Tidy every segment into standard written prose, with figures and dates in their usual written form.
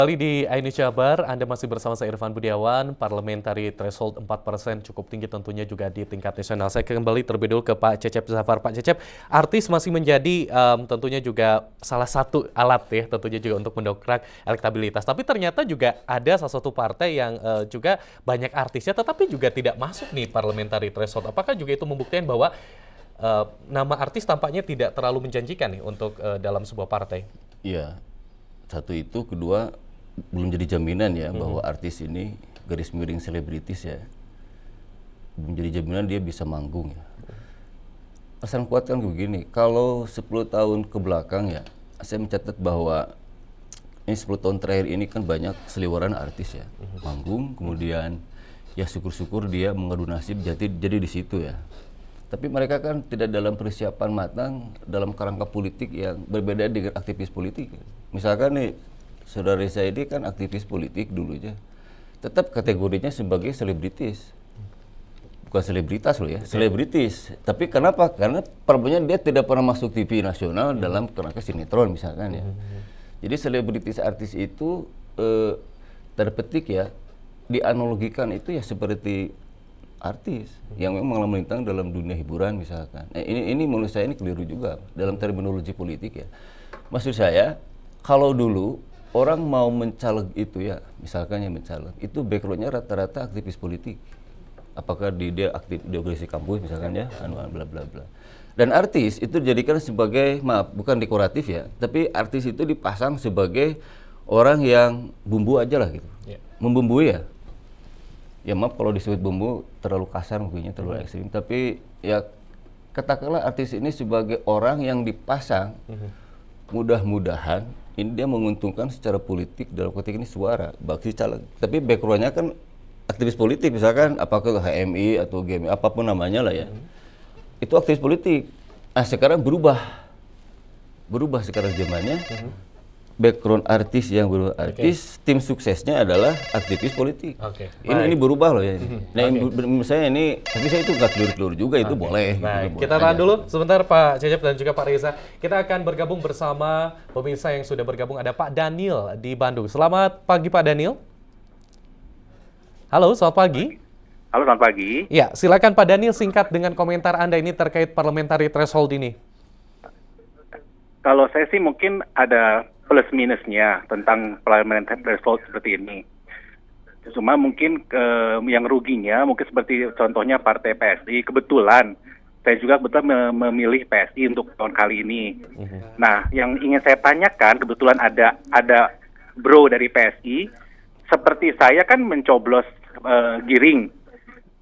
Kembali di Aini Jabar, Anda masih bersama saya Irfan Budiawan. Parliamentary threshold 4% cukup tinggi tentunya juga di tingkat nasional. Saya kembali terlebih dulu ke Pak Cecep Zafar. Pak Cecep, artis masih menjadi tentunya juga salah satu alat ya tentunya juga untuk mendongkrak elektabilitas. Tapi ternyata juga ada salah satu partai yang juga banyak artisnya tetapi juga tidak masuk nih parliamentary threshold. Apakah juga itu membuktikan bahwa nama artis tampaknya tidak terlalu menjanjikan nih untuk dalam sebuah partai? Iya, satu itu, kedua belum jadi jaminan ya bahwa artis ini garis miring selebritis ya, belum jadi jaminan dia bisa manggung ya. Pesan kuat kan begini, kalau 10 tahun ke belakang ya, saya mencatat bahwa ini 10 tahun terakhir ini kan banyak seliweran artis ya, manggung, kemudian ya syukur-syukur dia mengadu nasib jadi di situ ya. Tapi mereka kan tidak dalam persiapan matang dalam kerangka politik yang berbeda dengan aktivis politik. Misalkan nih, saudara saya ini kan aktivis politik dulu aja. Tetap kategorinya sebagai selebritis. Bukan selebritas loh ya, selebritis. Tapi kenapa? Karena problemnya dia tidak pernah masuk TV nasional dalam kerangka sinetron misalkan ya. Jadi selebritis artis itu tanda petik ya, dianalogikan itu ya seperti artis yang memang melintang dalam dunia hiburan misalkan. Ini menurut saya ini keliru juga dalam terminologi politik ya. Maksud saya, kalau dulu orang mau mencaleg itu ya, misalkan yang mencaleg, itu backgroundnya rata-rata aktivis politik. Apakah dia aktif di organisasi kampus misalkan ya, bla bla bla. Dan artis itu dijadikan sebagai, maaf, bukan dekoratif ya, tapi artis itu dipasang sebagai orang yang bumbu aja lah gitu. Membumbui ya. Ya maaf kalau disebut bumbu terlalu kasar mungkinnya, terlalu ekstrim, tapi ya katakanlah artis ini sebagai orang yang dipasang, mudah-mudahan ini dia menguntungkan secara politik dalam konteks ini suara bagi caleg. Tapi backgroundnya kan aktivis politik, misalkan apakah HMI atau GMI apapun namanya lah ya, itu aktivis politik. Nah sekarang berubah sekarang zamannya. Background artis yang berubah artis, tim suksesnya adalah aktivis politik. Ini berubah loh ya. Nah, menurut saya ini, tapi saya itu nggak kelur-kelur juga, itu boleh. Baik, kita tahan dulu sebentar Pak Cecep dan juga Pak Reza. Kita akan bergabung bersama pemirsa yang sudah bergabung. Ada Pak Daniel di Bandung. Selamat pagi Pak Daniel. Halo, selamat pagi. Halo, selamat pagi. Ya, silakan Pak Daniel singkat dengan komentar Anda ini terkait parliamentary threshold ini. Kalau saya sih mungkin ada plus minusnya tentang parliamentary threshold seperti ini. Cuma mungkin yang ruginya mungkin seperti contohnya partai PSI. Kebetulan saya juga memilih PSI untuk tahun kali ini. Nah, yang ingin saya tanyakan, kebetulan ada bro dari PSI seperti saya kan mencoblos Giring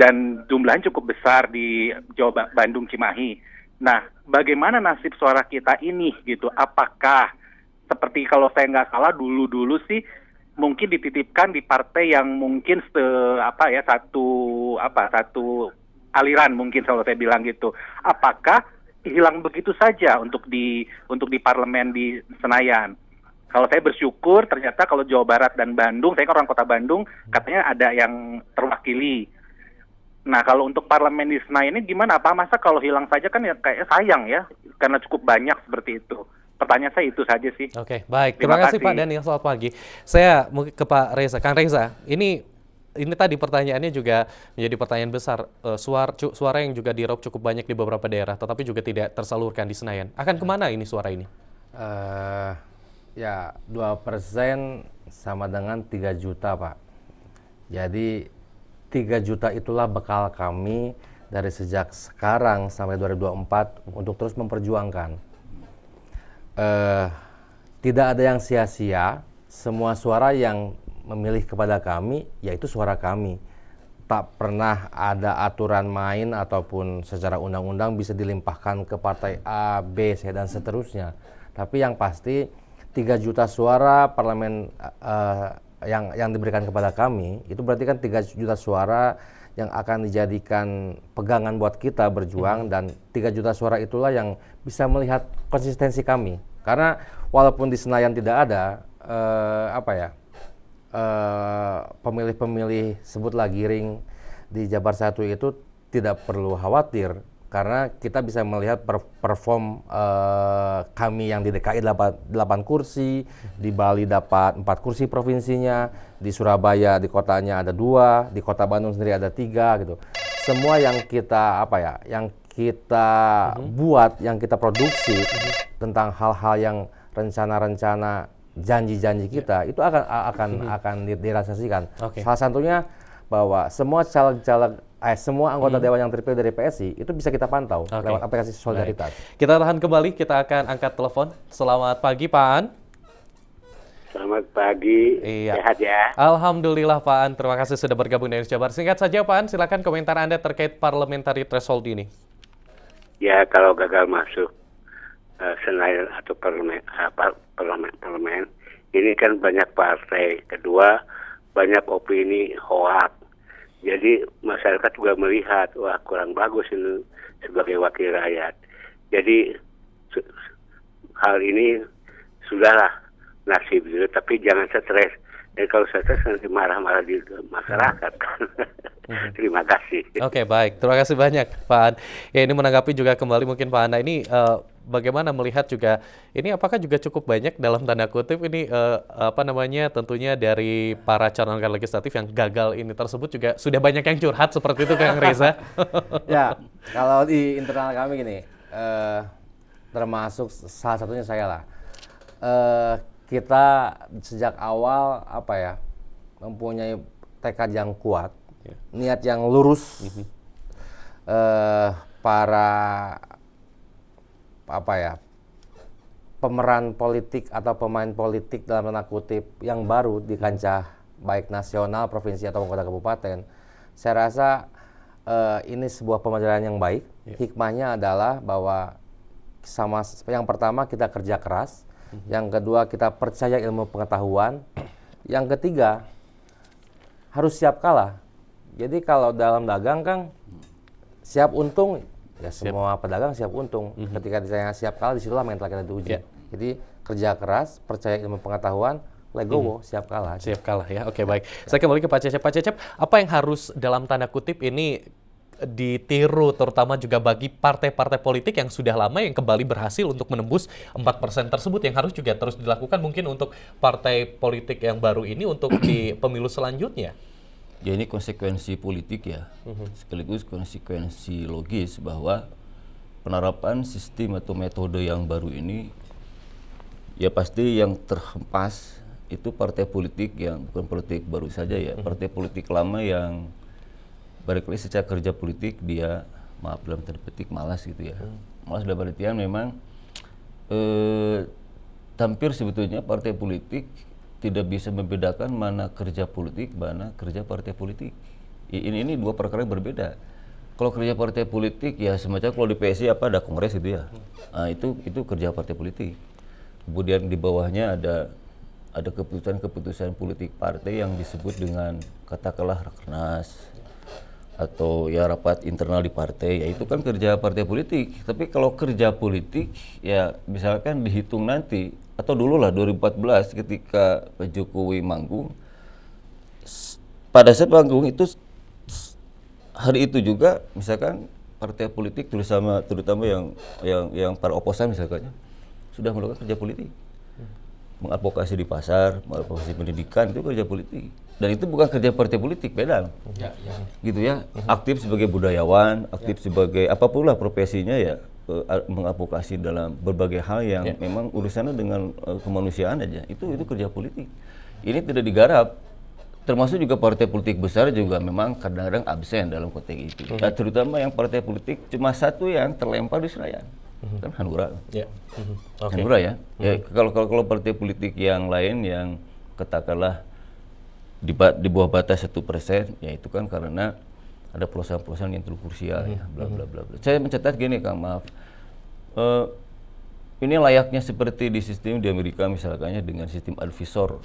dan jumlahnya cukup besar di Jawa Bandung Cimahi. Nah, bagaimana nasib suara kita ini gitu? Apakah seperti kalau saya nggak salah dulu sih mungkin dititipkan di partai yang mungkin satu aliran mungkin kalau saya bilang gitu. Apakah hilang begitu saja untuk di parlemen di Senayan? Kalau saya bersyukur ternyata kalau Jawa Barat dan Bandung, saya kan orang kota Bandung, katanya ada yang terwakili. Nah, kalau untuk parlemen di Senayan ini gimana? Apa masa kalau hilang saja kan ya kayak sayang ya, karena cukup banyak seperti itu. Pertanyaan saya itu saja sih. Oke, baik. Terima kasih Pak Daniel, selamat pagi. Saya mungkin ke Pak Reza. Kang Reza, ini tadi pertanyaannya juga menjadi pertanyaan besar. Suara yang juga diraup cukup banyak di beberapa daerah, tetapi juga tidak tersalurkan di Senayan. Akan kemana ini suara ini? Ya, 2% sama dengan 3 juta, Pak. Jadi 3 juta itulah bekal kami dari sejak sekarang sampai 2024 untuk terus memperjuangkan. Tidak ada yang sia-sia, semua suara yang memilih kepada kami, yaitu suara kami. Tak pernah ada aturan main ataupun secara undang-undang bisa dilimpahkan ke partai A, B, C, dan seterusnya. Tapi yang pasti 3 juta suara parlemen yang diberikan kepada kami, itu berarti kan 3 juta suara yang akan dijadikan pegangan buat kita berjuang, dan 3 juta suara itulah yang bisa melihat konsistensi kami. Karena walaupun di Senayan tidak ada pemilih-pemilih sebutlah Giring di Jabar 1 itu tidak perlu khawatir karena kita bisa melihat perform kami yang di DKI dapat 8 kursi, di Bali dapat 4 kursi provinsinya, di Surabaya di kotanya ada 2, di kota Bandung sendiri ada 3 gitu. Semua yang kita yang kita buat, yang kita produksi tentang hal-hal yang rencana-rencana janji-janji kita itu akan direalisasikan. Salah satunya bahwa semua semua anggota dewan yang terpilih dari PSI itu bisa kita pantau lewat aplikasi Solidaritas. Baik. Kita tahan kembali, kita akan angkat telepon. Selamat pagi Pak Aan. Selamat pagi, sehat ya. Alhamdulillah Pak Aan, terima kasih sudah bergabung dengan Jabar. Singkat saja Pak Aan, silakan komentar Anda terkait parliamentary threshold ini. Ya, kalau gagal masuk Senayan atau parlemen, ini kan banyak partai. Kedua, banyak opini hoak. Jadi masyarakat juga melihat, wah kurang bagus ini sebagai wakil rakyat. Jadi hal ini sudahlah nasib gitu, tapi jangan stres. Dan kalau stres nanti marah-marah di masyarakat. Terima kasih. Oke, baik. Terima kasih banyak Pak An. Ya, ini menanggapi juga kembali mungkin Pak Anda ini bagaimana melihat juga ini apakah juga cukup banyak dalam tanda kutip ini tentunya dari para calon anggota legislatif yang gagal ini tersebut juga sudah banyak yang curhat seperti itu Kang Reza. Ya, kalau di internal kami gini, termasuk salah satunya saya lah. Kita sejak awal mempunyai tekad yang kuat, niat yang lurus. Para pemeran politik atau pemain politik dalam tanda kutip yang baru di kancah baik nasional, provinsi atau kota kabupaten, saya rasa ini sebuah pembelajaran yang baik. Hikmahnya adalah bahwa yang pertama kita kerja keras, yang kedua kita percaya ilmu pengetahuan, yang ketiga harus siap kalah. Jadi kalau dalam dagang kan siap untung, ya semua pedagang siap untung. Ketika ditanya siap kalah, disitulah mental kita diuji. Jadi kerja keras, percaya ilmu pengetahuan, legowo, siap kalah. Siap kalah ya, oke baik. Saya kembali ke Pak Cecep. Pak Cecep, apa yang harus dalam tanda kutip ini ditiru terutama juga bagi partai-partai politik yang sudah lama yang kembali berhasil untuk menembus 4% tersebut yang harus juga terus dilakukan mungkin untuk partai politik yang baru ini untuk di pemilu selanjutnya? Ya ini konsekuensi politik ya, sekaligus konsekuensi logis bahwa penerapan sistem atau metode yang baru ini ya pasti yang terhempas itu partai politik yang bukan politik baru saja ya, partai politik lama yang barangkali secara kerja politik dia dalam tanda petik malas gitu ya. Malas dalam artian memang hampir sebetulnya partai politik tidak bisa membedakan mana kerja politik, mana kerja partai politik. Ini dua perkara yang berbeda. Kalau kerja partai politik ya semacam kalau di PSI ada kongres gitu ya. Nah, itu kerja partai politik. Kemudian di bawahnya ada keputusan-keputusan politik partai yang disebut dengan katakanlah rakernas atau ya rapat internal di partai, ya itu kan kerja partai politik. Tapi kalau kerja politik ya misalkan dihitung nanti atau dulu lah 2014 ketika Pak Jokowi manggung, pada saat manggung itu hari itu juga misalkan partai politik terutama yang para oposan misalkan sudah melakukan kerja politik, mengadvokasi di pasar, mengadvokasi pendidikan, itu kerja politik. Dan itu bukan kerja partai politik, beda. Gitu ya, aktif sebagai budayawan, aktif sebagai apapun lah profesinya ya, mengadvokasi dalam berbagai hal yang memang urusannya dengan kemanusiaan aja. Itu kerja politik. Ini tidak digarap. Termasuk juga partai politik besar juga memang kadang-kadang absen dalam konteks itu. Nah, terutama yang partai politik cuma satu yang terlempar di Senayan. Kan Hanura. Hanura ya. Kalau partai politik yang lain yang katakanlah di bawah batas 1%, ya itu kan karena ada perusahaan-perusahaan yang terlalu krusial ya, bla bla bla. Saya mencatat gini Kang, maaf. Ini layaknya seperti di sistem di Amerika misalnya dengan sistem advisor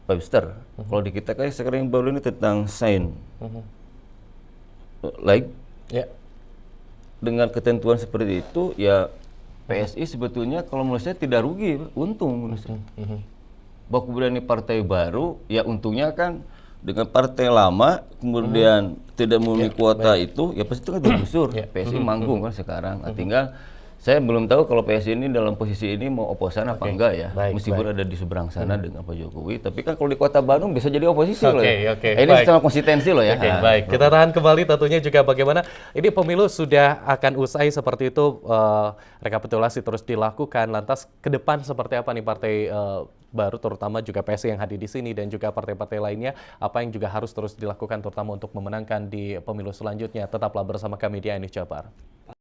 Webster. Kalau di kita kan sekarang yang baru ini tentang sign. Dengan ketentuan seperti itu ya PSI sebetulnya kalau menurut saya tidak rugi, untung menurut saya. Bahwa kemudian ini partai baru, ya untungnya kan dengan partai lama kemudian tidak memenuhi kuota itu, ya pasti itu kan digusur. PSI manggung kan sekarang. Nah, tinggal saya belum tahu kalau PSI ini dalam posisi ini mau oposan apa enggak ya. Meskipun ada di seberang sana dengan Pak Jokowi, tapi kan kalau di Kota Bandung bisa jadi oposisi loh ya. Ini secara konsistensi loh ya. Baik, kita tahan kembali tentunya juga bagaimana ini pemilu sudah akan usai seperti itu, rekapitulasi terus dilakukan. Lantas ke depan seperti apa nih partai baru, terutama juga PSI yang hadir di sini dan juga partai-partai lainnya, apa yang juga harus terus dilakukan terutama untuk memenangkan di pemilu selanjutnya. Tetaplah bersama kami di Ainus Jabar.